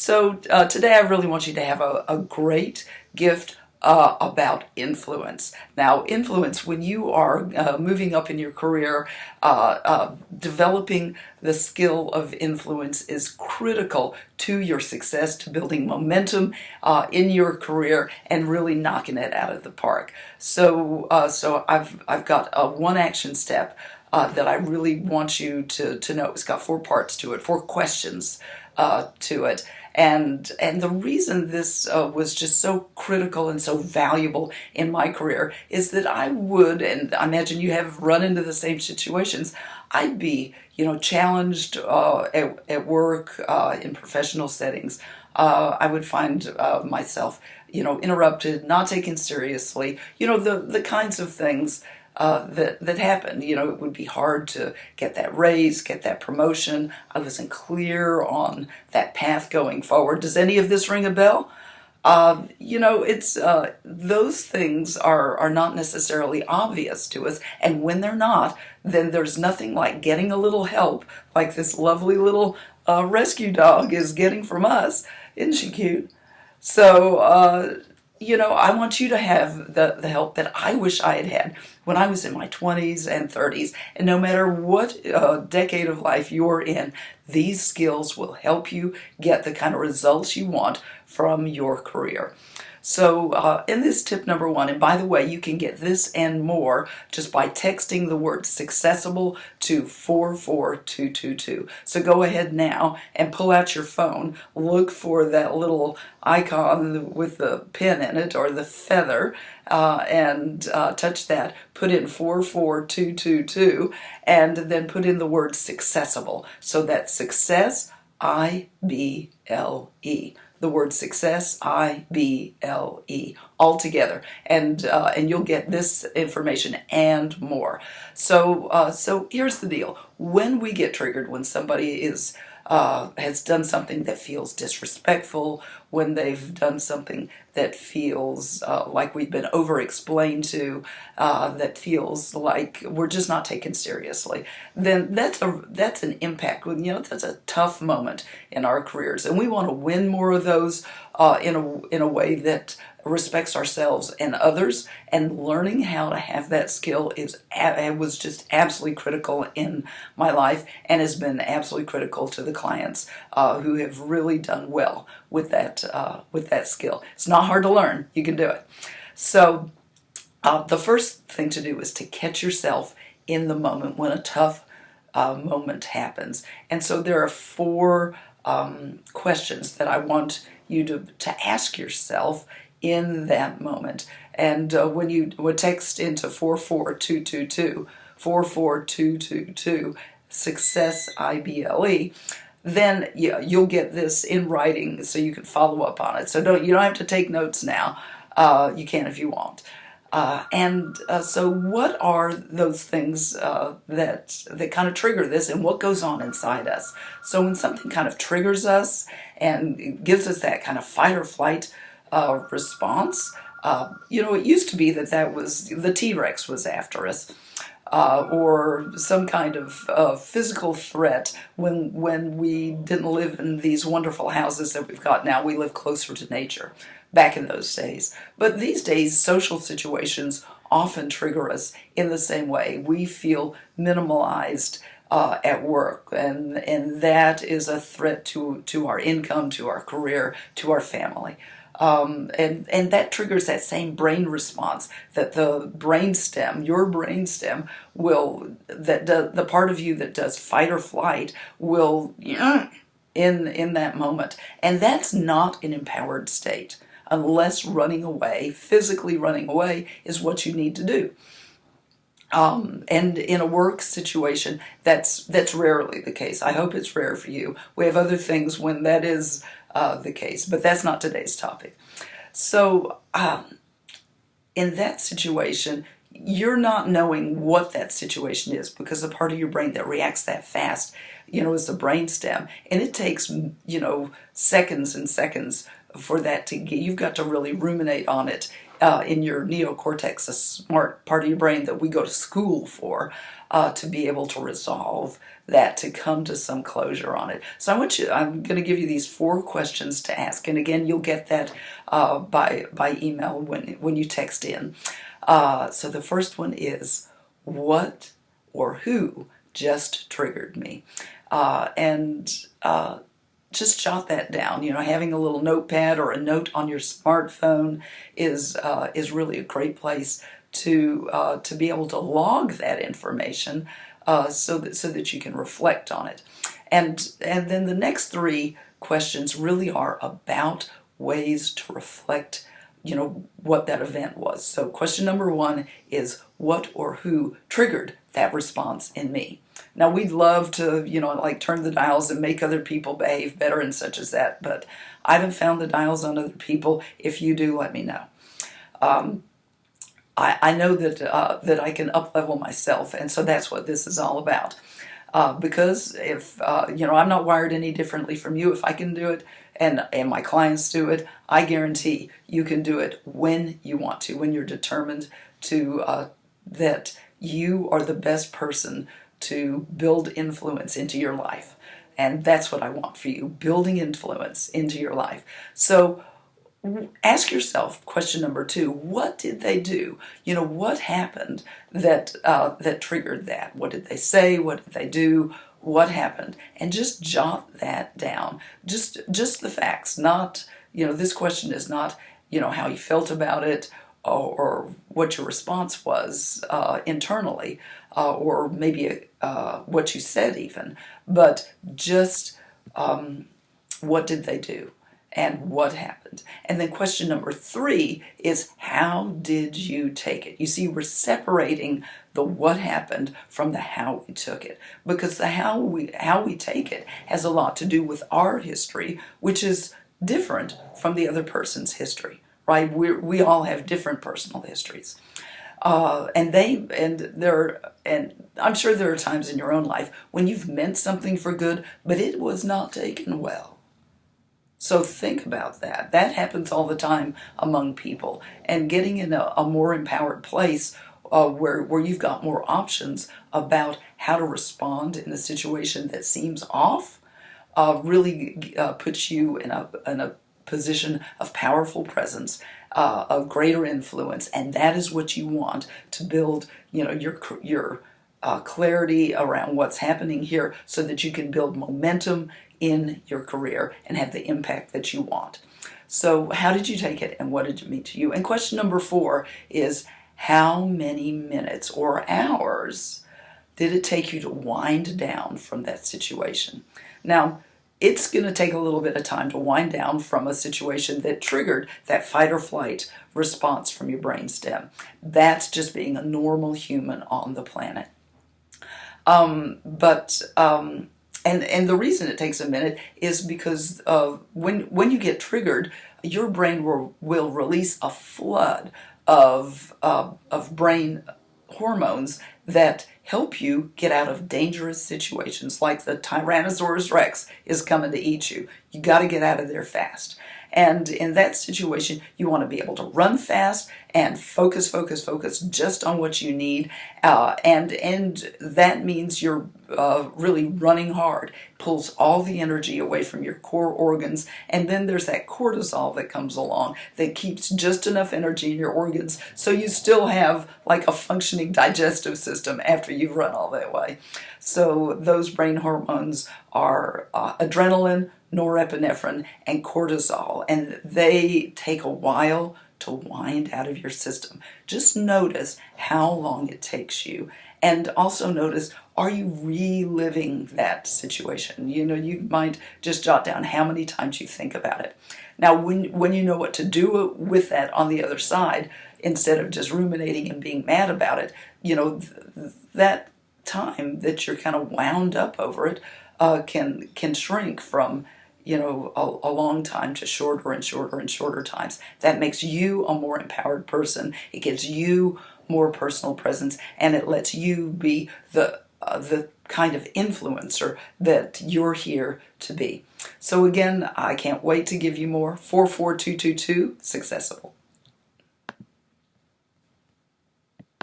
So today I really want you to have a great gift about influence. Now, influence, when you are moving up in your career, developing the skill of influence is critical to your success, to building momentum in your career and really knocking it out of the park. So I've got one action step that I really want you to know. It's got 4 parts to it, 4 questions to it. And the reason this was just so critical and so valuable in my career is that I would, and I imagine you have run into the same situations, I'd be, challenged at work, in professional settings. I would find myself, interrupted, not taken seriously, the kinds of things that happened. It would be hard to get that raise, get that promotion. I wasn't clear on that path going forward. Does any of this ring a bell? It's those things are not necessarily obvious to us, and when they're not, then there's nothing like getting a little help, like this lovely little rescue dog is getting from us. Isn't she cute? So, I want you to have the help that I wish I had had when I was in my 20s and 30s. And no matter what decade of life you're in, these skills will help you get the kind of results you want from your career. So in this tip number 1, and by the way, you can get this and more just by texting the word Successible to 44222. So go ahead now and pull out your phone, look for that little icon with the pin in it or the feather, and touch that, put in 44222, and then put in the word Successible. So that's success, I-B-L-E. The word success, I-B-L-E, all together, and you'll get this information and more. So here's the deal: when we get triggered, when somebody has done something that feels disrespectful, when they've done something that feels like we've been over-explained to, that feels like we're just not taken seriously, then that's an impact. That's a tough moment in our careers, and we want to win more of those in a way that respects ourselves and others. And learning how to have that skill was just absolutely critical in my life, and has been absolutely critical to the clients who have really done well with that skill. It's not hard to learn. You can do it. So the first thing to do is to catch yourself in the moment when a tough moment happens. And so there are 4 questions that I want you to ask yourself in that moment. And when you would text into 44222, success, I-B-L-E, then you'll get this in writing so you can follow up on it. So you don't have to take notes now. You can if you want. So what are those things that kind of trigger this, and what goes on inside us? So when something kind of triggers us and gives us that kind of fight or flight response, it used to be that was the T-Rex was after us, or some kind of physical threat. When we didn't live in these wonderful houses that we've got now, we live closer to nature back in those days. But these days, social situations often trigger us in the same way. We feel minimalized at work, and that is a threat to our income, to our career, to our family. And that triggers that same brain response that the brainstem, your brainstem, the part of you that does fight or flight will in that moment. And that's not an empowered state, unless running away, physically running away, is what you need to do. And in a work situation, that's rarely the case. I hope it's rare for you. We have other things when that is the case, but that's not today's topic. So in that situation, you're not knowing what that situation is, because the part of your brain that reacts that fast, is the brainstem, and it takes, seconds and seconds for that to get. You've got to really ruminate on it in your neocortex, a smart part of your brain that we go to school for, to be able to resolve that, to come to some closure on it. So I'm going to give you these 4 questions to ask. And again, you'll get that by email when you text in. So the first one is, what or who just triggered me? And just jot that down. Having a little notepad or a note on your smartphone is really a great place to be able to log that information, so that you can reflect on it. And then the next 3 questions really are about ways to reflect, what that event was. So question number 1 is, what or who triggered that response in me? Now, we'd love to, turn the dials and make other people behave better and such as that, but I haven't found the dials on other people. If you do, let me know. I know that I can up-level myself, and so that's what this is all about. Because if, I'm not wired any differently from you. If I can do it, and my clients do it, I guarantee you can do it when you want to, when you're determined to, that you are the best person to build influence into your life. And that's what I want for you, building influence into your life. So ask yourself, question number 2, what did they do? What happened that triggered that? What did they say? What did they do? What happened? And just jot that down. Just the facts, not, this question is not, how you felt about it, or what your response was internally, or maybe what you said even, but just what did they do and what happened. And then question number 3 is, how did you take it? You see, we're separating the what happened from the how we took it, because the how we take it has a lot to do with our history, which is different from the other person's history. Right? We all have different personal histories, and I'm sure there are times in your own life when you've meant something for good, but it was not taken well. So think about that. That happens all the time among people, and getting in a more empowered place, where you've got more options about how to respond in a situation that seems off, really puts you in a position of powerful presence, of greater influence, and that is what you want to build, your clarity around what's happening here, so that you can build momentum in your career and have the impact that you want. So how did you take it, and what did it mean to you? And question number 4 is, how many minutes or hours did it take you to wind down from that situation? Now, it's going to take a little bit of time to wind down from a situation that triggered that fight or flight response from your brainstem. That's just being a normal human on the planet. And the reason it takes a minute is because when you get triggered, your brain will release a flood of brain hormones that help you get out of dangerous situations, like the Tyrannosaurus Rex is coming to eat you. You got to get out of there fast. And in that situation, you want to be able to run fast and focus just on what you need. And that means you're really running hard. Pulls all the energy away from your core organs. And then there's that cortisol that comes along that keeps just enough energy in your organs so you still have like a functioning digestive system after you've run all that way. So those brain hormones are adrenaline, norepinephrine, and cortisol, and they take a while to wind out of your system. Just notice how long it takes you, and also notice, are you reliving that situation? You might just jot down how many times you think about it. Now, when you know what to do with that on the other side, instead of just ruminating and being mad about it, that time that you're kind of wound up over it can shrink from a long time to shorter and shorter and shorter times. That makes you a more empowered person. It gives you more personal presence, and it lets you be the kind of influencer that you're here to be. So again, I can't wait to give you more. 44222 Successible.